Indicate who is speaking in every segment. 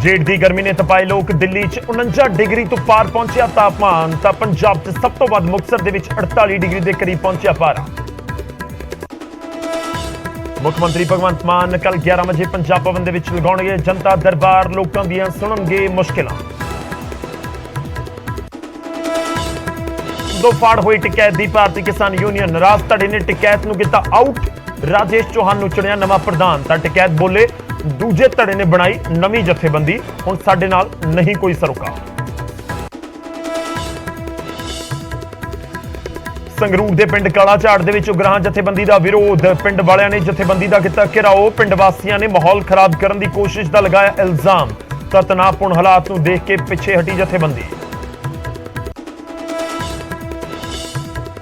Speaker 1: जेठ की गर्मी ने तपाए लोग। दिल्ली 49 डिग्री तो पार पहुंचा तापमान। तो पंजाब च सब तो वध मुक्तसर दे विच 48 डिग्री के करीब पहुंचा पारा। मुख्यमंत्री भगवंत मान कल 11 बजे पंजाब भवन दे विच लगाउणगे जनता दरबार। लोकां दीआं सुणनगे मुश्किलां। दो फाड़ हुई टिकैत दी भारतीय किसान यूनियन। राज धड़े ने टिकैत नूं कीता आउट। राजेश चौहान नूं चुनिया नवां प्रधान। तां टिकैत बोले दूजे धड़े ने बनाई नवीं जथेबंदी। हुण साडे नाल नहीं कोई सरोकार। संगरूर के पिंड काला झाड़ दे विच उग्राह जथेबंदी का विरोध। पिंड वालियां ने जथेबंदी का किया घिराओ। पिंड वासियों ने माहौल खराब करने की कोशिश का लगाया इल्जाम। तो तनावपूर्ण हालात को देख के पिछे हटी जथेबंदी।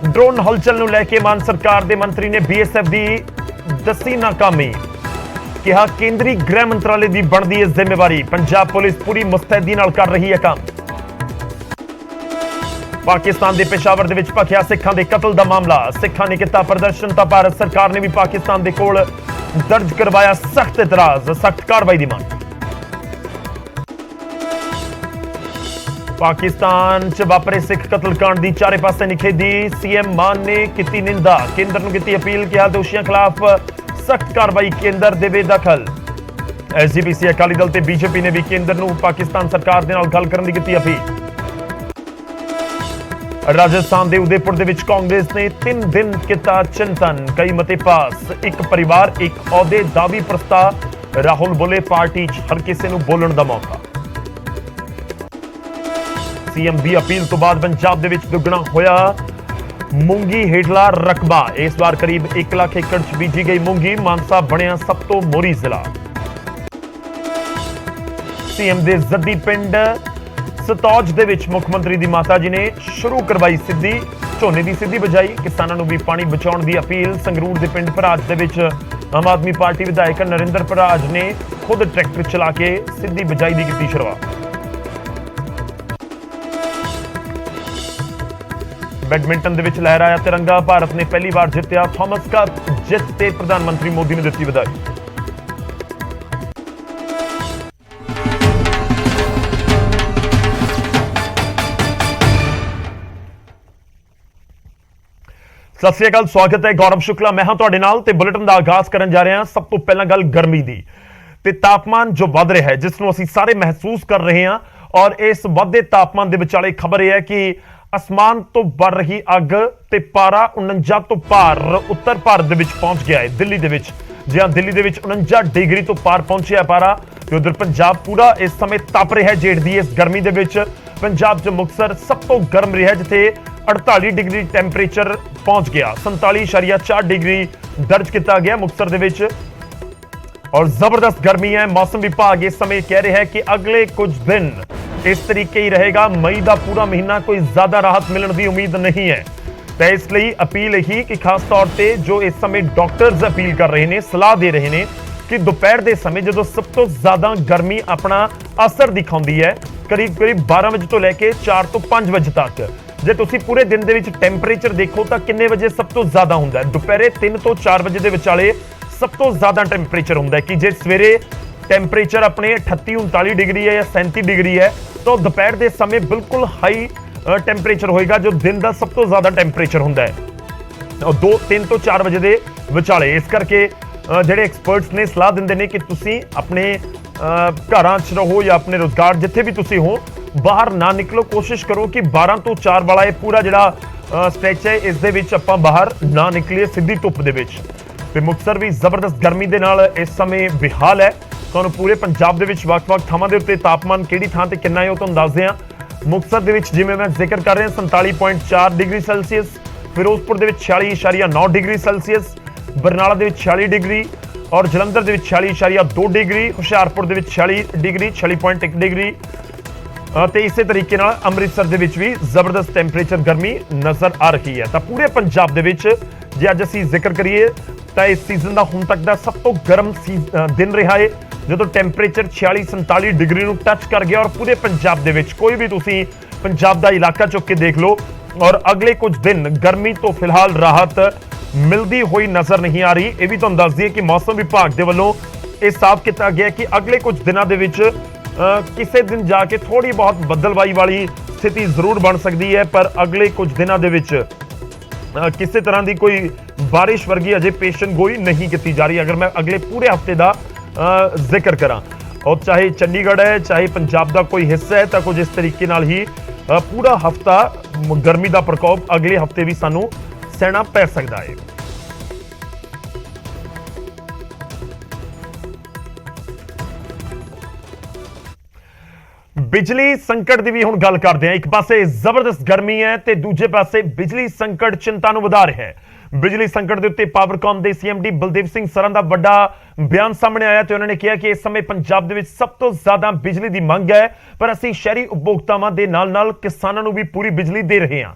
Speaker 1: ड्रोन हलचल को लैके मान सरकार के मंत्री ने BSF की दसी नाकामी। कहा केंद्रीय गृह मंत्रालय की बनती है जिम्मेवारी। पंजाब पुलिस पूरी मुस्तैदी नाल कर रही है काम। पाकिस्तान के पेशावर दे विच भखिया सिखां दे कतल का मामला। सिखां ने किया प्रदर्शन। तो भारत सरकार ने भी पाकिस्तान के कोल दर्ज करवाया सख्त इतराज। सख्त कार्रवाई की मांग। पाकिस्तान च वापरे सिख कतल कांड की चारे पासे निखेधी। CM मान ने की निंदा। केंद्र को की अपील। कहा दोषियों खिलाफ सख्त कार्रवाई केंद्र देवे दखल। SGPC अकाली दल ते BJP ने भी केंद्र को पाकिस्तान सरकार दे नाल गल करने की अपील। राजस्थान के उदयपुर दे विच कांग्रेस ने 3 दिन किया चिंतन। कई मते पास। एक परिवार एक अहुदे दा भी प्रस्ताव। राहुल बोले पार्टी हर किसी को बोलने का मौका। CM की अपील तो बाद पंजाब दे विच दुगना होया मूंगी हेठला रकबा। इस बार करीब 1 लाख एकड़ च बीजी गई मूंगी। मानसा बनया सब तो मोहरी जिला। CM दे जद्दी पिंड सतौज दे विच मुख्यमंत्री दी माता जी ने शुरू करवाई सिद्धि। झोने की सिद्धि बजाई। किसानों को भी पानी बचाने की अपील। संगरूर के पिंड भराज दे विच आम आदमी पार्टी विधायक नरेंद्र भराज ने खुद ट्रैक्टर चला के सिद्धि बजाई की की शुरुआत। बैडमिंटन दे विच लहराया तिरंगा। भारत ने पहली बार जितया थॉमस कप। जित ते प्रधानमंत्री मोदी ने दी बधाई। सत श्री अकाल, स्वागत है। गौरव शुक्ला मैं हाँ तुहाडे नाल ते बुलेटिन का आगाज करन जा रहे हैं। सब तो पहला गल गर्मी की ते तापमान जो वध रहा है जिसनों असीं सारे महसूस कर रहे हैं। और इस वधदे तापमान के विचाले खबर यह है कि आसमान तो बढ़ रही अग ते पारा 49 तो पार उत्तर भारत दे विच पहुंच गया है। दिल्ली दे विच जी हाँ, दिल्ली दे विच 49 डिग्री तो पार पहुंचा पारा। ते उधर पंजाब पूरा इस समय तप रहा है जेठ की इस गर्मी दे विच। पंजाब च मुक्तसर सब तो गर्म रहा जिथे 48 डिग्री टैंपरेचर पहुंच गया। 47.4 डिग्री दर्ज किया गया मुक्तसर दे विच। और जबरदस्त गर्मी है। मौसम विभाग इस समय कह रहा है कि अगले कुछ दिन इस तरीके ही रहेगा। मई का पूरा महीना कोई ज्यादा राहत मिलने की उम्मीद नहीं है। तो इसलिए अपील ही कि खास तौर पर जो इस समय डॉक्टर्स अपील कर रहे हैं, सलाह दे रहे हैं कि दोपहर के समय जो सब तो ज्यादा गर्मी अपना असर दिखाती है करीब करीब 12 बजे तो लैके 4 तो 5 बजे तक। जे तुसी पूरे दिन दे विच टैंपरेचर देखो तो किन्ने बजे सब तो ज्यादा हुंदा है? दोपहरे 3 तो 4 बजे दे विचाले सब तो ज्यादा टैंपरेचर हुंदा है। कि जे सवेरे टैंपरेचर अपने 38-39 डिग्री है या 37 डिग्री है तो दोपहर के समय बिल्कुल हाई टैंपरेचर होएगा जो दिन का सब तो ज्यादा टैंपरेचर हुंदा है 3 तो 4 बजे के विचाले। इस करके ਜਿਹੜੇ एक्सपर्ट्स ने सलाह ਦਿੰਦੇ ਨੇ कि ਤੁਸੀਂ अपने घरां च रहो या अपने रोजगार जिथे भी तुसी हो बाहर ना निकलो। कोशिश करो कि 12 तो 4 वाला ये पूरा जिहड़ा स्ट्रैच है इस दे विच आपां बाहर ना निकलीए सिद्धी धुप दे विच। ते मुक्तसर भी जबरदस्त गर्मी दे नाल इस समय बेहाल है। तुहानूं पूरे पंजाब दे विच वख-वख थावां दे उत्ते तापमान किहड़ी थां ते किन्ना है ਉਹ ਤੁਹਾਨੂੰ ਦੱਸਦੇ ਹਾਂ। मुक्तसर दे विच जिवें मैं जिक्र कर रहा 47.4 डिग्री सैल्सीयस। फिरोजपुर दे विच 46.9 डिग्री सैल्सीयस। बरनाला दे विच 46 डिग्री और जलंधर दे विच 46.2 डिग्री। हुशियारपुर दे विच 46 डिग्री 46.1 डिग्री। ते इसे तरीके नाल अमृतसर दे विच भी जबरदस्त टैंपरेचर गर्मी नज़र आ रही है। तो पूरे पंजाब दे विच जे अज असीं जिक्र करिए तो इस सीजन का हुण तक का सब तो गर्म दिन रहा है जो टैंपरेचर 46-47 डिग्री नूं टच कर गया। और पूरे पंजाब दे विच कोई भी तुसीं पंजाब का इलाका चुक के देख लो और अगले कुछ दिन गर्मी तो फिलहाल राहत मिलती हुई नजर नहीं आ रही। यह भी तुहानूं दस दईए कि मौसम विभाग के वल्लों यह साफ किया गया कि अगले कुछ दिनों के विच ਕਿਸੇ ਦਿਨ ਜਾ ਕੇ ਥੋੜੀ ਬਹੁਤ ਬੱਦਲਬਾਈ ਵਾਲੀ ਸਥਿਤੀ ਜ਼ਰੂਰ ਬਣ ਸਕਦੀ ਹੈ, ਪਰ ਅਗਲੇ ਕੁਝ ਦਿਨਾਂ ਦੇ ਵਿੱਚ ਕਿਸੇ ਤਰ੍ਹਾਂ ਦੀ ਕੋਈ ਬਾਰਿਸ਼ ਵਰਗੀ ਅਜੇ ਪੇਸ਼ਨ ਗੋਈ ਨਹੀਂ ਕੀਤੀ ਜਾ ਰਹੀ। ਅਗਰ ਮੈਂ ਅਗਲੇ ਪੂਰੇ ਹਫਤੇ ਦਾ ਜ਼ਿਕਰ ਕਰਾਂ, और चाहे चंडीगढ़ है चाहे पंजाब का कोई हिस्सा है, तो कुछ इस तरीके नाल ही पूरा हफ्ता गर्मी का प्रकोप अगले हफ्ते भी सानू सहना पै सकता है। बिजली संकट की भी हुण गल करते हैं। एक पासे जबरदस्त गर्मी है तो दूजे पासे बिजली संकट चिंता नूं वधा रहा है। बिजली संकट के उत्ते पावरकॉम के CMD बलदेव सिंह सरां दा वड्डा बयान सामने आया तो उन्होंने कहा कि इस समय पंजाब दे विच सब तो ज्यादा बिजली की मंग है, पर असीं शहरी उपभोक्तावां दे नाल नाल किसानां नूं भी पूरी बिजली दे रहे हैं।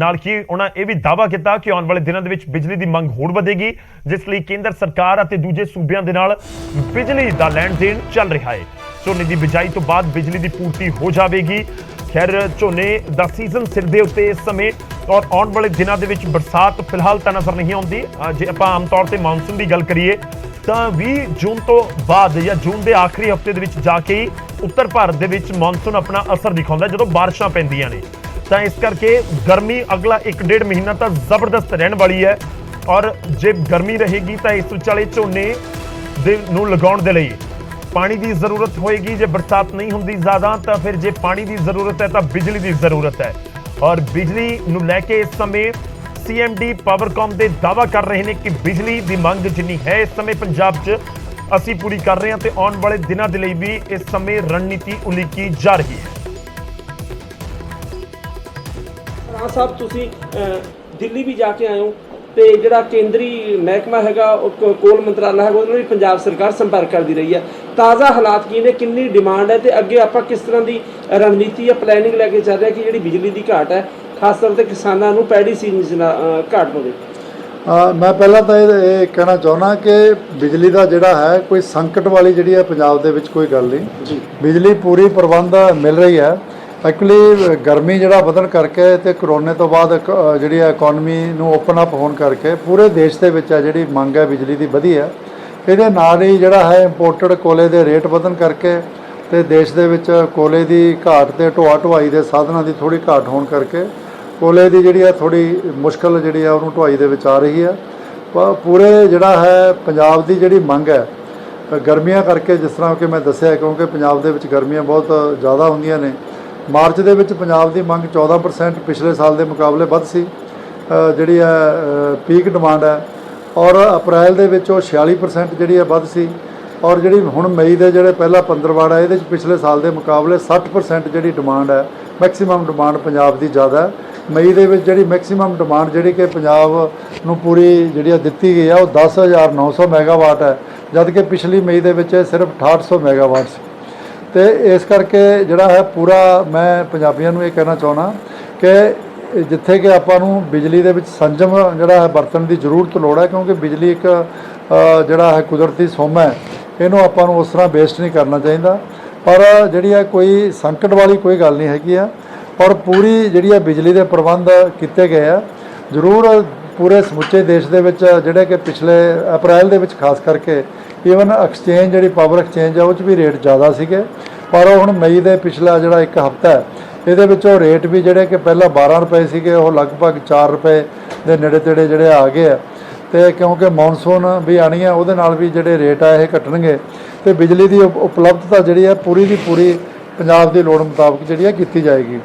Speaker 1: नाल ही उन्होंने यह भी दावा किया कि आने वाले दिनों के बिजली की मंग होर वधेगी, जिस लिए केंद्र सरकार और दूजे सूबियां दे नाल बिजली का लैण देण चल रहा है। झोने की बिजाई तो बाद बिजली की पूर्ति हो जाएगी। खैर झोने का सीजन सिर के उत्ते इस समय और आने वाले दिनों के बरसात फिलहाल तो नज़र नहीं आती। जे आप आम तौर पर मानसून की गल करिए तो 20 जून तो बाद या जून के आखिरी हफ्ते जाके ही उत्तर भारत के मानसून अपना असर दिखाता जो बारिशां पैंदियां ने। तो इस करके गर्मी अगला 1-1.5 महीना तो जबरदस्त रहने वाली है, और जे गर्मी रहेगी तो इस विचाले झोने नूं लगाउण दे लई पानी की जरूरत होएगी। जे बरसात नहीं होंदी ज़्यादा तो फिर जे पानी की जरूरत है तो बिजली की जरूरत है, और बिजली नूं लैके इस समय CMD पावरकॉम दे दावा कर रहे हैं कि बिजली की मंग जिन्नी है इस समय पंजाब च असीं पूरी कर रहे हैं, तो आने वाले दिनों के लिए भी इस समय रणनीति उलीकी जा रही है।
Speaker 2: साहब तुसीं दिल्ली भी जाके आए हो तो जिहड़ा केंद्री महकमा हैगा कोल मंत्राला है उन्होंने भी पंजाब सरकार संपर्क करती रही है। ताज़ा हालात की ने कितनी डिमांड है तो अगे आप किस तरह की रणनीति या प्लैनिंग लैके चल रहे कि जी बिजली की घाट है खास तौर पर किसानों को पैड़ी सीजन घाट पवे।
Speaker 3: मैं पहला तो ये कहना चाहना कि बिजली का जोड़ा है कोई संकट वाली जी है पंजाब दे विच कोई गल नहीं, बिजली पूरी प्रबंध मिल रही है। एक्चुअली गर्मी जोड़ा बदन करके तो करोने तो बाद जी इकॉनमी ओपन अप होने करके पूरे देश के जी मंग है बिजली की वधी है। ये नाल ही जोड़ा है इंपोर्टेड कोले के रेट बदन करके तो देश के विच कोले की घाट तो ढोआ ढुआई के साधनों की थोड़ी घाट होने करके कोले की जी थोड़ी मुश्किल जी है उन्होंने ढुआई के आ रही है। पूरे जोड़ा है पंजाब की जी मंग है गर्मियां करके, जिस तरह कि मैं दसिया, क्योंकि पंजाब के विच गर्मियां बहुत ज़्यादा होंदियां ने। मार्च के विच पंजाब की मंग 14% पिछले साल के मुकाबले वध सी जी है पीक डिमांड है, और अप्रैल के विच 46% जी है वध सी, और जी हुण मई के जोड़े पहला 15वाड़ा ये पिछले साल के मुकाबले 60% जी डिमांड है, मैक्सीमम डिमांड पंजाब की ज़्यादा है। मई के विच जी मैक्सीमम डिमांड जी कि पंजाब नूं पूरी जी दिती गई है वो 10,900 मैगावाट है, जबकि पिछली मई के विच सिर्फ 6800 मैगावाट सी। तो इस करके जोड़ा है पूरा मैं पंजाबियों को ये कहना चाहना कि जिथे कि आपां नूं बिजली के विच संजम जोड़ा है बरतन की जरूरत लोड़ है, क्योंकि बिजली एक जोड़ा है कुदरती सोम है, इनू आपां नूं उस तरह वेस्ट नहीं करना चाहिए। पर जी है कोई संकट वाली कोई गल नहीं हैगी है, और पूरी जी बिजली के प्रबंध किए गए हैं जरूर पूरे समुचे देश के जोड़े कि पिछले अप्रैल के खास करके ईवन एक्सचेंज जी पावर एक्सचेंज है उस भी रेट ज़्यादा सीगे, पर हुण मई के पिछला जोड़ा एक हफ्ता है ये रेट भी जोड़े कि पहला 12 रुपए सीगे वो लगभग 4 रुपए के नेड़े तेड़े जोड़े आ गए है। तो क्योंकि मॉनसून भी आनी है वो भी जोड़े रेट है ये घटणगे, तो बिजली की उपलब्धता जी है पूरी की पूरी पंजाब की लोड़ मुताबिक जी की जाएगी।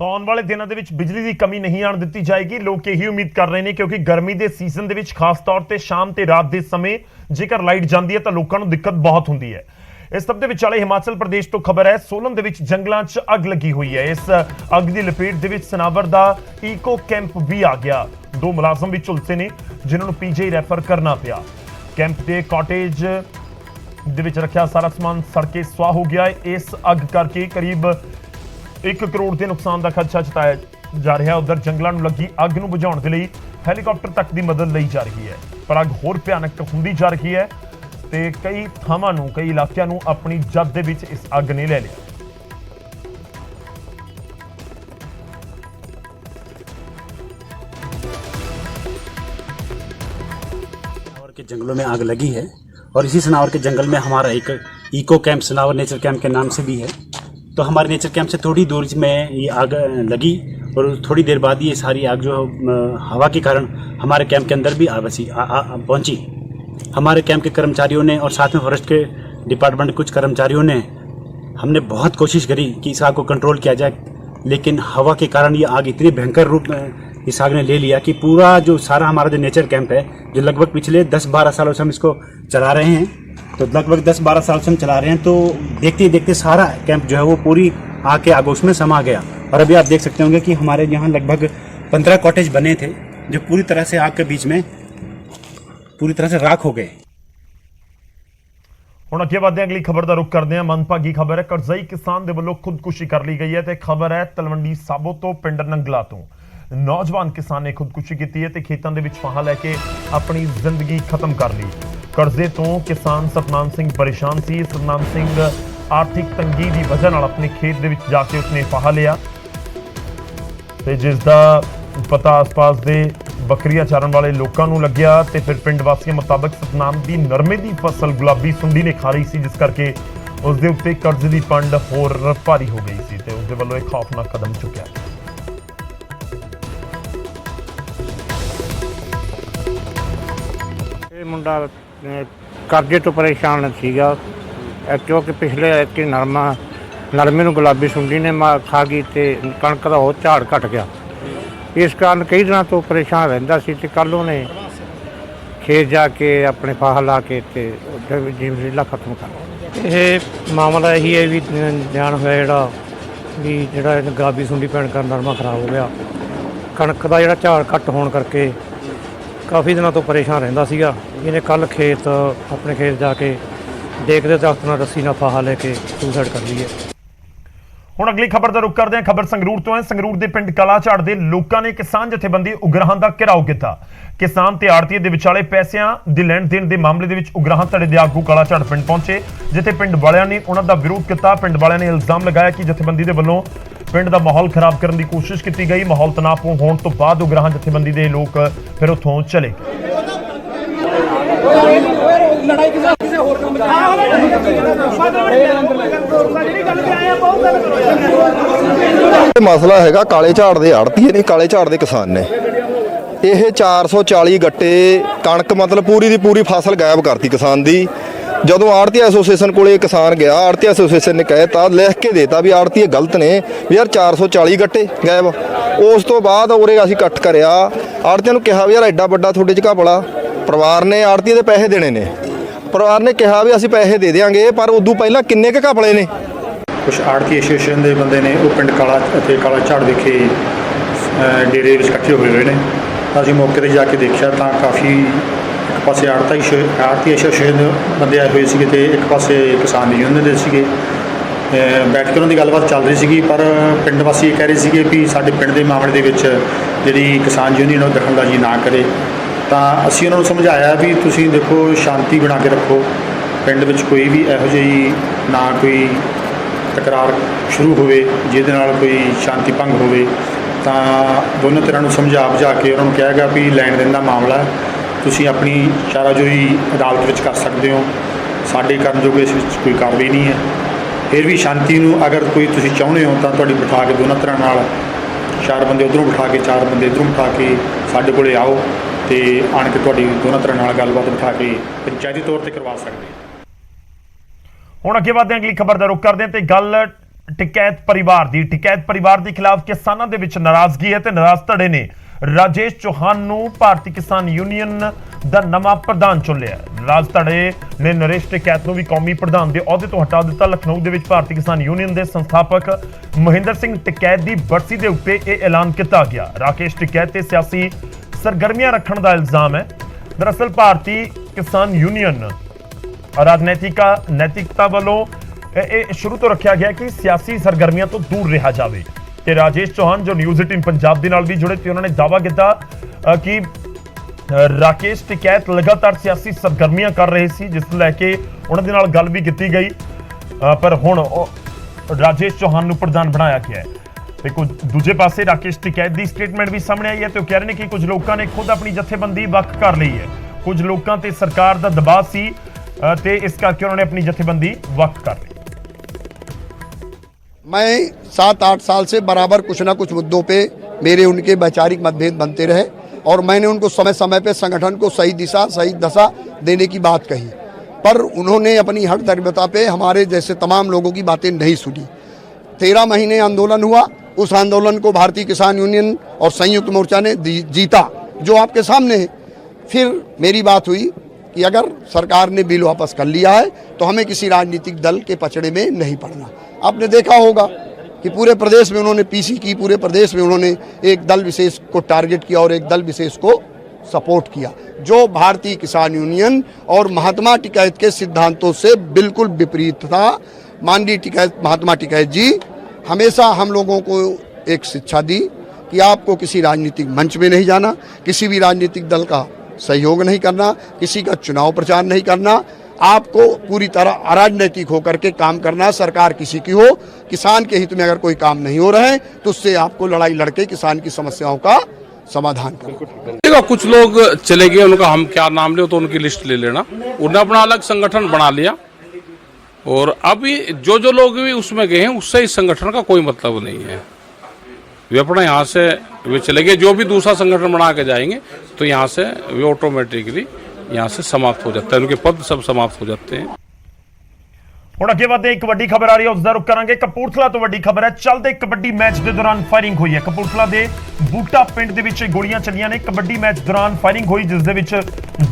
Speaker 1: तो आने वाले दिनों के बिजली की कमी नहीं आने दी जाएगी, लोग यही उम्मीद कर रहे हैं, क्योंकि गर्मी के सीजन के खास तौर पर शाम ते रात के समय जेकर लाइट जाती है तो लोगों को दिक्कत बहुत होती है। इस सब के विचाले हिमाचल प्रदेश तो खबर है सोलन के जंगलों च अग लगी हुई है। इस अग की लपेट के सनावर का ईको कैंप भी आ गया, 2 मुलाजम भी झुलसे ने जिन्होंने PGI रैफर करना पिया। कैंप के कॉटेज रखा सारा समान सड़ के सुआह हो गया है। इस अग करके करीब 1 करोड़ के नुकसान का खदशा जताया जा रहा है। उधर जंगलों में लगी अग नूं बुझाउण के लिए हैलीकॉप्टर तक की मदद ली जा रही है, पर अग होर भयानक होंदी जा रही है ते कई थावां नूं कई इलाकों नूं अपनी जद दे विच इस अग ने ले लिया।
Speaker 4: सनावर के जंगलों में आग लगी है, और इसी सनावर के जंगल में हमारा एक eco camp Sanawar nature camp के नाम से भी है। तो हमारे नेचर कैंप से थोड़ी दूर में ये आग लगी और थोड़ी देर बाद ये सारी आग जो हवा के कारण हमारे कैंप के अंदर भी पहुंची। हमारे कैंप के कर्मचारियों ने और साथ में फॉरेस्ट के डिपार्टमेंट कुछ कर्मचारियों ने हमने बहुत कोशिश करी कि इस आग को कंट्रोल किया जाए, लेकिन हवा के कारण ये आग इतनी भयंकर रूप में इस आग ने ले लिया कि पूरा जो सारा हमारा जो नेचर कैंप है, जो लगभग पिछले 10-12 सालों से हम इसको चला रहे हैं, तो लगभग 10-12 साल से हम चला रहे हैं, तो देखते ही देखते सारा कैंप जो है वो पूरी आग के आगोश में समा गया। और अभी आप देख सकते होंगे कि हमारे यहाँ लगभग 15 कॉटेज बने थे जो पूरी तरह से आग के बीच में पूरी तरह से राख हो गए।
Speaker 1: ਹੁਣ ਅੱਗੇ ਵਧਦੇ ਹਾਂ, ਅਗਲੀ ਖਬਰ ਦਾ ਰੁਖ ਕਰਦੇ ਹਾਂ। ਮੰਦਭਾਗੀ ਖਬਰ ਹੈ, ਕਰਜ਼ਈ ਕਿਸਾਨ ਦੇ ਵੱਲੋਂ ਖੁਦਕੁਸ਼ੀ ਕਰ ਲਈ ਗਈ ਹੈ ਤੇ ਖਬਰ ਹੈ ਤਲਵੰਡੀ ਸਾਬੋ ਤੋਂ ਪਿੰਡ ਨੰਗਲਾ ਤੋਂ। ਨੌਜਵਾਨ ਕਿਸਾਨ ਨੇ ਖੁਦਕੁਸ਼ੀ ਕੀਤੀ ਹੈ ਤੇ ਖੇਤਾਂ ਦੇ ਵਿੱਚ ਫਾਹਾ ਲੈ ਕੇ ਆਪਣੀ ਜ਼ਿੰਦਗੀ ਖਤਮ ਕਰ ਲਈ। ਕਰਜ਼ੇ ਤੋਂ ਕਿਸਾਨ ਸਤਨਾਮ ਸਿੰਘ ਪਰੇਸ਼ਾਨ ਸੀ। ਸਤਨਾਮ ਸਿੰਘ ਆਰਥਿਕ ਤੰਗੀ ਦੀ ਵਜ੍ਹਾ ਨਾਲ ਆਪਣੇ ਖੇਤ ਦੇ ਵਿੱਚ ਜਾ ਕੇ ਉਸਨੇ ਫਾਹਾ ਲਿਆ ਤੇ ਜਿਸ ਦਾ ਪਤਾ ਆਸ-ਪਾਸ ਦੇ ਬੱਕਰੀਆਂ ਚਾਰਨ ਵਾਲੇ ਲੋਕਾਂ ਨੂੰ ਲੱਗਿਆ ਤੇ ਫਿਰ ਪਿੰਡ ਵਾਸੀਆਂ ਮੁਤਾਬਕ ਸਤਨਾਮ ਦੀ ਨਰਮੇ ਦੀ ਫਸਲ ਗੁਲਾਬੀ ਸੁੰਡੀ ਨੇ ਖਾ ਲਈ ਸੀ, ਜਿਸ ਕਰਕੇ ਉਸ ਦੇ ਉੱਤੇ ਕਰਜ਼ ਦੀ ਪੰਡ ਹੋਰ ਭਾਰੀ ਹੋ ਗਈ ਸੀ ਤੇ ਉਸ ਦੇ ਵੱਲੋਂ ਇੱਕ ਖੌਫਨਾਕ ਕਦਮ ਚੁੱਕਿਆ।
Speaker 5: ਇਹ ਮੁੰਡਾ ਕਰਜ਼ੇ ਤੋਂ ਪਰੇਸ਼ਾਨ ਸੀਗਾ ਕਿਉਂਕਿ ਪਿਛਲੇ ਐਤਕੀ ਨਰਮੇ ਨੂੰ ਗੁਲਾਬੀ ਸੁੰਡੀ ਨੇ ਖਾ ਗਈ ਤੇ ਕਣਕ ਦਾ ਹੋਰ ਝਾੜ ਘਟ ਗਿਆ। ਇਸ ਕਾਰਨ ਕਈ ਦਿਨਾਂ ਤੋਂ ਪਰੇਸ਼ਾਨ ਰਹਿੰਦਾ ਸੀ ਤੇ ਕੱਲ੍ਹ ਉਹਨੇ ਖੇਤ ਜਾ ਕੇ ਆਪਣੇ ਫਾਹਾ ਲਾ ਕੇ ਤੇ ਜ਼ਮੀਨ ਖਤਮ ਕਰ। ਇਹ ਮਾਮਲਾ ਇਹੀ ਹੈ ਵੀ ਜਾਣ ਹੋਇਆ ਜਿਹੜਾ ਗੁਲਾਬੀ ਸੁੰਡੀ ਪੈਣ ਕਾਰਨ ਨਰਮਾ ਖਰਾਬ ਹੋ ਗਿਆ। ਕਣਕ ਦਾ ਜਿਹੜਾ ਝਾੜ ਘੱਟ ਹੋਣ ਕਰਕੇ ਕਾਫੀ ਦਿਨਾਂ ਤੋਂ ਪਰੇਸ਼ਾਨ ਰਹਿੰਦਾ ਸੀਗਾ। ਇਹਨੇ ਕੱਲ੍ਹ ਆਪਣੇ ਖੇਤ ਜਾ ਕੇ ਦੇਖਦੇ ਦਰਖਤ ਨਾਲ ਰੱਸੀ ਨਾਲ ਫਾਹਾ ਲੈ ਕੇ ਸੁਸਾਈਡ ਕਰ ਲਈ ਹੈ।
Speaker 1: ਹੁਣ ਅਗਲੀ ਖਬਰ ਦਾ ਰੁਖ ਕਰਦੇ ਹਾਂ। ਖਬਰ ਸੰਗਰੂਰ ਤੋਂ ਹੈ। ਸੰਗਰੂਰ ਦੇ ਪਿੰਡ ਕਲਾਝਾੜ ਦੇ ਲੋਕਾਂ ਨੇ ਕਿਸਾਨ ਜਥੇਬੰਦੀ ਉਗਰਾਹਾਂ ਦਾ ਘਿਰਾਓ ਕੀਤਾ। ਕਿਸਾਨ ਤੇ ਆੜਤੀਏ ਦੇ ਵਿਚਾਲੇ ਪੈਸਿਆਂ ਦੀ ਲੈਣ ਦੇਣ ਦੇ ਮਾਮਲੇ ਦੇ ਵਿੱਚ ਉਗਰਾਹਾਂ ਧੜੇ ਦੇ ਆਗੂ ਕਲਾਝਾੜ ਪਿੰਡ ਪਹੁੰਚੇ, ਜਿੱਥੇ ਪਿੰਡ ਵਾਲਿਆਂ ਨੇ ਉਹਨਾਂ ਦਾ ਵਿਰੋਧ ਕੀਤਾ। ਪਿੰਡ ਵਾਲਿਆਂ ਨੇ ਇਲਜ਼ਾਮ ਲਗਾਇਆ ਕਿ ਜਥੇਬੰਦੀ ਦੇ ਵੱਲੋਂ ਪਿੰਡ ਦਾ ਮਾਹੌਲ ਖਰਾਬ ਕਰਨ ਦੀ ਕੋਸ਼ਿਸ਼ ਕੀਤੀ ਗਈ। ਮਾਹੌਲ ਤਣਾਅਪੂਰਨ ਹੋਣ ਤੋਂ ਬਾਅਦ ਉਗਰਾਹਾਂ ਜਥੇਬੰਦੀ ਦੇ ਲੋਕ ਫਿਰ ਉੱਥੋਂ ਚਲੇ ਗਏ।
Speaker 6: ਮਸਲਾ ਹੈਗਾ ਕਾਲੇ ਝਾੜ ਦੇ ਆੜਤੀਏ ਨੇ, ਕਾਲੇ ਝਾੜ ਦੇ ਕਿਸਾਨ ਨੇ। ਇਹ 440 ਗੱਟੇ ਕਣਕ ਮਤਲਬ ਪੂਰੀ ਦੀ ਪੂਰੀ ਫਸਲ ਗਾਇਬ ਕਰਤੀ ਕਿਸਾਨ ਦੀ। ਜਦੋਂ ਆੜਤੀ ਐਸੋਸੀਏਸ਼ਨ ਕੋਲੇ ਕਿਸਾਨ ਗਿਆ, ਆੜਤੀ ਐਸੋਸੀਏਸ਼ਨ ਨੇ ਕਹਿਤਾ, ਲਿਖ ਕੇ ਦੇਤਾ ਵੀ ਆੜਤੀਏ ਗਲਤ ਨੇ ਵੀ ਯਾਰ 440 ਗੱਟੇ ਗਾਇਬ। ਉਸ ਤੋਂ ਬਾਅਦ ਉਰੇ ਅਸੀਂ ਇਕੱਠ ਕਰਿਆ, ਆੜਤੀਆਂ ਨੂੰ ਕਿਹਾ ਵੀ ਯਾਰ ਐਡਾ ਵੱਡਾ ਤੁਹਾਡੇ 'ਚ ਘਪਲਾ। ਪਰਿਵਾਰ ਨੇ ਆੜਤੀਏ ਦੇ ਪੈਸੇ ਦੇਣੇ ਨੇ, ਪਰਿਵਾਰ ਨੇ ਕਿਹਾ ਵੀ ਅਸੀਂ ਪੈਸੇ ਦੇ ਦਿਆਂਗੇ, ਪਰ ਉਦੋਂ ਪਹਿਲਾਂ ਕਿੰਨੇ ਕੁ ਘਪਲੇ ਨੇ।
Speaker 7: ਕੁਛ ਆੜਤੀ ਐਸੋਸੀਏਸ਼ਨ ਦੇ ਬੰਦੇ ਨੇ ਉਹ ਪਿੰਡ ਕਾਲਾ ਅਤੇ ਕਾਲਾ ਝਾੜ ਵਿਖੇ ਡੇਰੇ ਵਿੱਚ ਇਕੱਠੇ ਹੋਏ ਨੇ। ਅਸੀਂ ਮੌਕੇ 'ਤੇ ਜਾ ਕੇ ਦੇਖਿਆ ਤਾਂ ਕਾਫੀ ਇੱਕ ਪਾਸੇ ਆੜਤੀ ਐਸੋਸੀਏਸ਼ਨ ਦੇ ਬੰਦੇ ਆਏ ਹੋਏ ਸੀਗੇ ਤੇ ਇੱਕ ਪਾਸੇ ਕਿਸਾਨ ਯੂਨੀਅਨ ਦੇ ਸੀਗੇ। ਬੈਠ ਕੇ ਉਹਨਾਂ ਦੀ ਗੱਲਬਾਤ ਚੱਲ ਰਹੀ ਸੀਗੀ, ਪਰ ਪਿੰਡ ਵਾਸੀ ਇਹ ਕਹਿ ਰਹੇ ਸੀਗੇ ਵੀ ਸਾਡੇ ਪਿੰਡ ਦੇ ਮਾਮਲੇ ਦੇ ਵਿੱਚ ਜਿਹੜੀ ਕਿਸਾਨ ਯੂਨੀਅਨ ਉਹ ਦਖਲਅੰਦਾਜ਼ੀ ਨਾ ਕਰੇ। ਤਾਂ ਅਸੀਂ ਉਹਨਾਂ ਨੂੰ ਸਮਝਾਇਆ ਵੀ ਤੁਸੀਂ ਦੇਖੋ ਸ਼ਾਂਤੀ ਬਣਾ ਕੇ ਰੱਖੋ, ਪਿੰਡ ਵਿੱਚ ਕੋਈ ਵੀ ਇਹੋ ਜਿਹੀ ਨਾ ਕੋਈ ਤਕਰਾਰ ਸ਼ੁਰੂ ਹੋਵੇ ਜਿਹਦੇ ਨਾਲ ਕੋਈ ਸ਼ਾਂਤੀ ਭੰਗ ਹੋਵੇ। ਤਾਂ ਦੋਨੋਂ ਤਰ੍ਹਾਂ ਨੂੰ ਸਮਝਾ ਬੁਝਾ ਕੇ ਉਹਨਾਂ ਨੂੰ ਕਿਹਾ ਗਿਆ ਵੀ ਲੈਣ ਦੇਣ ਦਾ ਮਾਮਲਾ ਤੁਸੀਂ ਆਪਣੀ ਚਾਰਾਜੋਈ ਅਦਾਲਤ ਵਿੱਚ ਕਰ ਸਕਦੇ ਹੋ, ਸਾਡੇ ਕਰਨ ਜੋਗੇ ਇਸ ਵਿੱਚ ਕੋਈ ਕਾਰਵਾਈ ਨਹੀਂ ਹੈ। ਫਿਰ ਵੀ ਸ਼ਾਂਤੀ ਨੂੰ ਅਗਰ ਕੋਈ ਤੁਸੀਂ ਚਾਹੁੰਦੇ ਹੋ ਤਾਂ ਤੁਹਾਡੀ ਬਿਠਾ ਕੇ ਦੋਨਾਂ ਤਰ੍ਹਾਂ ਨਾਲ 4 ਬੰਦੇ ਉੱਧਰੋਂ ਬਿਠਾ ਕੇ 4 ਬੰਦੇ ਇੱਧਰੋਂ ਬਿਠਾ ਕੇ ਸਾਡੇ ਕੋਲੇ ਆਓ ਤੇ ਆਣ ਕੇ ਤੁਹਾਡੀ ਦੋਨਾਂ ਤਰ੍ਹਾਂ ਨਾਲ ਗੱਲਬਾਤ ਬਿਠਾ ਕੇ ਪੰਚਾਇਤੀ ਤੌਰ ਤੇ ਕਰਵਾ ਸਕਦੇ ਹਾਂ।
Speaker 1: ਹੁਣ ਅੱਗੇ ਵਧਦੇ ਹਾਂ, ਅਗਲੀ ਖਬਰ ਦਾ ਰੁਖ ਕਰਦੇ ਹਾਂ ਤੇ ਗੱਲ ਟਿਕੈਤ ਪਰਿਵਾਰ ਦੀ। ਟਿਕੈਤ ਪਰਿਵਾਰ ਦੇ ਖਿਲਾਫ ਕਿਸਾਨਾਂ ਦੇ ਵਿੱਚ ਨਾਰਾਜ਼ਗੀ ਹੈ ਤੇ ਨਾਰਾਜ਼ ਧੜੇ ਨੇ ਰਾਜੇਸ਼ ਚੌਹਾਨ ਨੂੰ ਭਾਰਤੀ ਕਿਸਾਨ ਯੂਨੀਅਨ ਦਾ ਨਵਾਂ ਪ੍ਰਧਾਨ ਚੁਣ ਲਿਆ। ਨਾਰਾਜ਼ ਧੜੇ ਨੇ ਨਰੇਸ਼ ਟਿਕੈਤ ਨੂੰ ਵੀ ਕੌਮੀ ਪ੍ਰਧਾਨ ਦੇ ਅਹੁਦੇ ਤੋਂ ਹਟਾ ਦਿੱਤਾ। ਲਖਨਊ ਦੇ ਵਿੱਚ ਭਾਰਤੀ ਕਿਸਾਨ ਯੂਨੀਅਨ ਦੇ ਸੰਸਥਾਪਕ ਮਹਿੰਦਰ ਸਿੰਘ ਟਿਕੈਤ ਦੀ ਬਰਸੀ ਦੇ ਉੱਤੇ ਇਹ ਐਲਾਨ ਕੀਤਾ ਗਿਆ। ਰਾਕੇਸ਼ ਟਿਕੈਤ ਤੇ ਸਿਆਸੀ ਸਰਗਰਮੀਆਂ ਰੱਖਣ ਦਾ ਇਲਜ਼ਾਮ ਹੈ। ਦਰਅਸਲ ਭਾਰਤੀ ਕਿਸਾਨ ਯੂਨੀਅਨ ਨੈਤਿਕਤਾ ਵੱਲੋਂ ਇਹ ਸ਼ੁਰੂ ਤੋਂ ਰੱਖਿਆ ਗਿਆ ਕਿ ਸਿਆਸੀ ਸਰਗਰਮੀਆਂ ਤੋਂ ਦੂਰ ਰਿਹਾ ਜਾਵੇ। ਤੇ ਰਾਜੇਸ਼ ਚੌਹਾਨ ਜੋ ਨਿਊਜ਼ 18 ਪੰਜਾਬ ਦੇ ਨਾਲ ਵੀ ਜੁੜੇ ਤੇ ਉਹਨਾਂ ਨੇ ਦਾਅਵਾ ਕੀਤਾ ਕਿ ਰਾਕੇਸ਼ ਟਿਕੈਤ ਲਗਾਤਾਰ ਸਿਆਸੀ ਸਰਗਰਮੀਆਂ ਕਰ ਰਹੇ ਸੀ, ਜਿਸ ਨੂੰ ਲੈ ਕੇ ਉਹਨਾਂ ਦੇ ਨਾਲ ਗੱਲ ਵੀ ਕੀਤੀ ਗਈ, ਪਰ ਹੁਣ ਰਾਜੇਸ਼ ਚੌਹਾਨ ਨੂੰ ਪ੍ਰਧਾਨ ਬਣਾਇਆ ਗਿਆ ਹੈ। ਤੇ ਕੁਝ ਦੂਜੇ ਪਾਸੇ ਰਾਕੇਸ਼ ਟਿਕੈਤ ਦੀ ਸਟੇਟਮੈਂਟ ਵੀ ਸਾਹਮਣੇ ਆਈ ਹੈ ਤੇ ਉਹ ਕਹਿ ਰਹੇ ਨੇ ਕਿ ਕੁਝ ਲੋਕਾਂ ਨੇ ਖੁਦ ਆਪਣੀ ਜਥੇਬੰਦੀ ਵੱਖ ਕਰ ਲਈ ਹੈ। ਕੁਝ ਲੋਕਾਂ ਤੇ ਸਰਕਾਰ ਦਾ ਦਬਾਅ ਸੀ ਤੇ ਇਸ ਕਰਕੇ ਉਹਨਾਂ ਨੇ ਆਪਣੀ ਜਥੇਬੰਦੀ ਵਕਫ ਕਰ ਲਈ।
Speaker 8: मैं 7-8 साल से बराबर कुछ ना कुछ मुद्दों पे मेरे उनके वैचारिक मतभेद बनते रहे और मैंने उनको समय समय पे संगठन को सही दिशा सही दशा देने की बात कही, पर उन्होंने अपनी हर दर्बता पे हमारे जैसे तमाम लोगों की बातें नहीं सुनी। 13 महीने आंदोलन हुआ, उस आंदोलन को भारतीय किसान यूनियन और संयुक्त मोर्चा ने जीता, जो आपके सामने है। फिर मेरी बात हुई कि अगर सरकार ने बिल वापस कर लिया है तो हमें किसी राजनीतिक दल के पचड़े में नहीं पड़ना। आपने देखा होगा कि पूरे प्रदेश में उन्होंने पीसी की, पूरे प्रदेश में उन्होंने एक दल विशेष को टारगेट किया और एक दल विशेष को सपोर्ट किया, जो भारतीय किसान यूनियन और महात्मा टिकैत के सिद्धांतों से बिल्कुल विपरीत था। माननीय महात्मा टिकैत जी हमेशा हम लोगों को एक शिक्षा दी कि आपको किसी राजनीतिक मंच में नहीं जाना, किसी भी राजनीतिक दल का सहयोग नहीं करना, किसी का चुनाव प्रचार नहीं करना, आपको पूरी तरह अराजनैतिक होकर के काम करना। सरकार किसी की हो, किसान के हित में अगर कोई काम नहीं हो रहा है तो उससे आपको लड़ाई लड़के किसान की समस्याओं का समाधान करना।
Speaker 9: कुछ लोग चले गए, उनका हम क्या नाम ले तो उनकी लिस्ट ले लेना। उन्होंने अपना अलग संगठन बना लिया और अभी जो लोग भी उसमें गए हैं उससे इस संगठन का कोई मतलब नहीं है। वे अपना यहाँ से वे चले गए, जो भी दूसरा संगठन बना के जाएंगे तो यहाँ से वे ऑटोमेटिकली यहाँ से समाप्त हो जाता है, उनके पद सब समाप्त हो जाते हैं।
Speaker 1: ਹੁਣ ਅੱਗੇ ਵਧਦੇ ਇੱਕ ਵੱਡੀ ਖਬਰ ਆ ਰਹੀ ਹੈ, ਉਸ ਦਾ ਰੁਖ ਕਰਾਂਗੇ। ਕਪੂਰਥਲਾ ਤੋਂ ਵੱਡੀ ਖਬਰ ਹੈ। ਚੱਲਦੇ ਕਬੱਡੀ ਮੈਚ ਦੇ ਦੌਰਾਨ ਫਾਇਰਿੰਗ ਹੋਈ ਹੈ। ਕਪੂਰਥਲਾ ਦੇ ਬੂਟਾ ਪਿੰਡ ਦੇ ਵਿੱਚ ਗੋਲੀਆਂ ਚੱਲੀਆਂ ਨੇ। ਕਬੱਡੀ ਮੈਚ ਦੌਰਾਨ ਫਾਇਰਿੰਗ ਹੋਈ, ਜਿਸ ਦੇ ਵਿੱਚ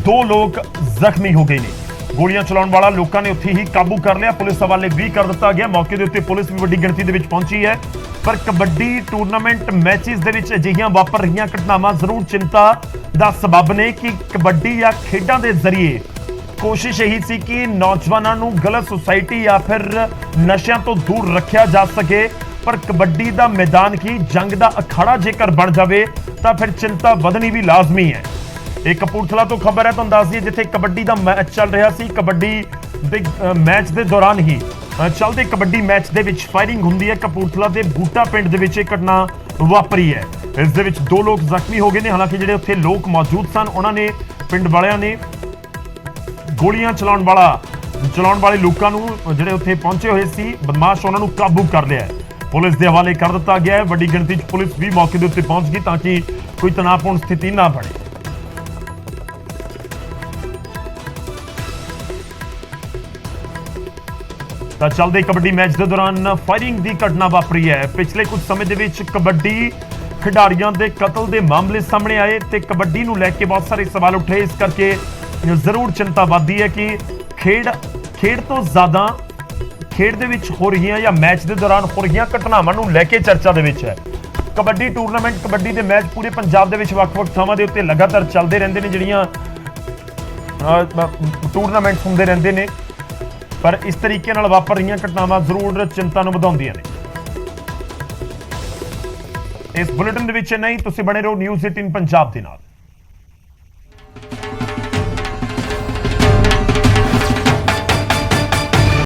Speaker 1: 2 ਲੋਕ ਜ਼ਖਮੀ ਹੋ ਗਏ ਨੇ। ਗੋਲੀਆਂ ਚਲਾਉਣ ਵਾਲਾ ਲੋਕਾਂ ਨੇ ਉੱਥੇ ਹੀ ਕਾਬੂ ਕਰ ਲਿਆ, ਪੁਲਿਸ ਹਵਾਲੇ ਵੀ ਕਰ ਦਿੱਤਾ ਗਿਆ। ਮੌਕੇ ਦੇ ਉੱਤੇ ਪੁਲਿਸ ਵੀ ਵੱਡੀ ਗਿਣਤੀ ਦੇ ਵਿੱਚ ਪਹੁੰਚੀ ਹੈ। ਪਰ ਕਬੱਡੀ ਟੂਰਨਾਮੈਂਟ ਮੈਚਿਸ ਦੇ ਵਿੱਚ ਅਜਿਹੀਆਂ ਵਾਪਰ ਰਹੀਆਂ ਘਟਨਾਵਾਂ ਜ਼ਰੂਰ ਚਿੰਤਾ ਦਾ ਸਬਬ ਨੇ ਕਿ ਕਬੱਡੀ ਜਾਂ ਖੇਡਾਂ ਦੇ ਜ਼ਰੀਏ ਕੋਸ਼ਿਸ਼ ਇਹੀ ਸੀ ਕਿ ਨੌਜਵਾਨਾਂ ਨੂੰ ਗਲਤ ਸੁਸਾਇਟੀ ਜਾਂ ਫਿਰ ਨਸ਼ਿਆਂ ਤੋਂ ਦੂਰ ਰੱਖਿਆ ਜਾ ਸਕੇ। ਪਰ ਕਬੱਡੀ ਦਾ ਮੈਦਾਨ ਕੀ ਜੰਗ ਦਾ ਅਖਾੜਾ ਜੇਕਰ ਬਣ ਜਾਵੇ ਤਾਂ ਫਿਰ ਚਿੰਤਾ ਵਧਣੀ ਵੀ ਲਾਜ਼ਮੀ ਹੈ। ਇਹ ਕਪੂਰਥਲਾ ਤੋਂ ਖਬਰ ਹੈ, ਤੁਹਾਨੂੰ ਦੱਸ ਦਈਏ, ਜਿੱਥੇ ਕਬੱਡੀ ਦਾ ਮੈਚ ਚੱਲ ਰਿਹਾ ਸੀ। ਕਬੱਡੀ ਦੇ ਮੈਚ ਦੇ ਦੌਰਾਨ ਹੀ ਚੱਲਦੇ ਕਬੱਡੀ ਮੈਚ ਦੇ ਵਿੱਚ ਫਾਇਰਿੰਗ ਹੁੰਦੀ ਹੈ। ਕਪੂਰਥਲਾ ਦੇ ਬੂਟਾ ਪਿੰਡ ਦੇ ਵਿੱਚ ਇਹ ਘਟਨਾ ਵਾਪਰੀ ਹੈ। ਇਸ ਦੇ ਵਿੱਚ 2 ਲੋਕ ਜ਼ਖਮੀ ਹੋ ਗਏ ਨੇ। ਹਾਲਾਂਕਿ ਜਿਹੜੇ ਉੱਥੇ ਲੋਕ ਮੌਜੂਦ ਸਨ ਉਹਨਾਂ ਨੇ, ਪਿੰਡ ਵਾਲਿਆਂ ਨੇ ਗੋਲੀਆਂ ਚਲਾਉਣ ਵਾਲੇ ਲੋਕਾਂ ਨੂੰ, ਜਿਹੜੇ ਉੱਥੇ ਪਹੁੰਚੇ ਹੋਏ ਸੀ ਬਦਮਾਸ਼, ਉਹਨਾਂ ਨੂੰ ਕਾਬੂ ਕਰ ਲਿਆ ਹੈ। ਪੁਲਿਸ ਦੇ ਹਵਾਲੇ ਕਰ ਦਿੱਤਾ ਗਿਆ ਹੈ। ਵੱਡੀ ਗਿਣਤੀ 'ਚ ਪੁਲਿਸ ਵੀ ਮੌਕੇ ਦੇ ਉੱਤੇ ਪਹੁੰਚ ਗਈ ਤਾਂ ਕਿ ਕੋਈ ਤਣਾਅਪੂਰਨ ਸਥਿਤੀ ਨਾ ਬਣੇ। ਤਾਂ ਚੱਲਦੇ ਕਬੱਡੀ ਮੈਚ ਦੇ ਦੌਰਾਨ ਫਾਇਰਿੰਗ ਦੀ ਘਟਨਾ ਵਾਪਰੀ ਹੈ। ਪਿਛਲੇ ਕੁਝ ਸਮੇਂ ਦੇ ਵਿੱਚ ਕਬੱਡੀ ਖਿਡਾਰੀਆਂ ਦੇ ਕਤਲ ਦੇ ਮਾਮਲੇ ਸਾਹਮਣੇ ਆਏ ਤੇ ਕਬੱਡੀ ਨੂੰ ਲੈ ਕੇ ਬਹੁਤ ਸਾਰੇ ਸਵਾਲ ਉੱਠੇ। ਇਸ ਕਰਕੇ ਜ਼ਰੂਰ ਚਿੰਤਾ ਵੱਧਦੀ ਹੈ ਕਿ ਖੇਡ ਤੋਂ ਜ਼ਿਆਦਾ ਖੇਡ ਦੇ ਵਿੱਚ ਹੋ ਰਹੀਆਂ ਜਾਂ ਮੈਚ ਦੇ ਦੌਰਾਨ ਹੋ ਰਹੀਆਂ ਘਟਨਾਵਾਂ ਨੂੰ ਲੈ ਕੇ ਚਰਚਾ ਦੇ ਵਿੱਚ ਹੈ। ਕਬੱਡੀ ਟੂਰਨਾਮੈਂਟ, ਕਬੱਡੀ ਦੇ ਮੈਚ ਪੂਰੇ ਪੰਜਾਬ ਦੇ ਵਿੱਚ ਵੱਖ-ਵੱਖ ਥਾਵਾਂ ਦੇ ਉੱਤੇ ਲਗਾਤਾਰ ਚੱਲਦੇ ਰਹਿੰਦੇ ਨੇ, ਜਿਹੜੀਆਂ ਟੂਰਨਾਮੈਂਟਸ ਹੁੰਦੇ ਰਹਿੰਦੇ ਨੇ। ਪਰ ਇਸ ਤਰੀਕੇ ਨਾਲ ਵਾਪਰ ਰਹੀਆਂ ਘਟਨਾਵਾਂ ਜ਼ਰੂਰ ਚਿੰਤਾ ਨੂੰ ਵਧਾਉਂਦੀਆਂ ਨੇ। ਇਸ ਬੁਲੇਟਿਨ ਦੇ ਵਿੱਚ ਨਹੀਂ, ਤੁਸੀਂ ਬਣੇ ਰਹੋ ਨਿਊਜ਼ 18 ਪੰਜਾਬ ਦੇ ਨਾਲ।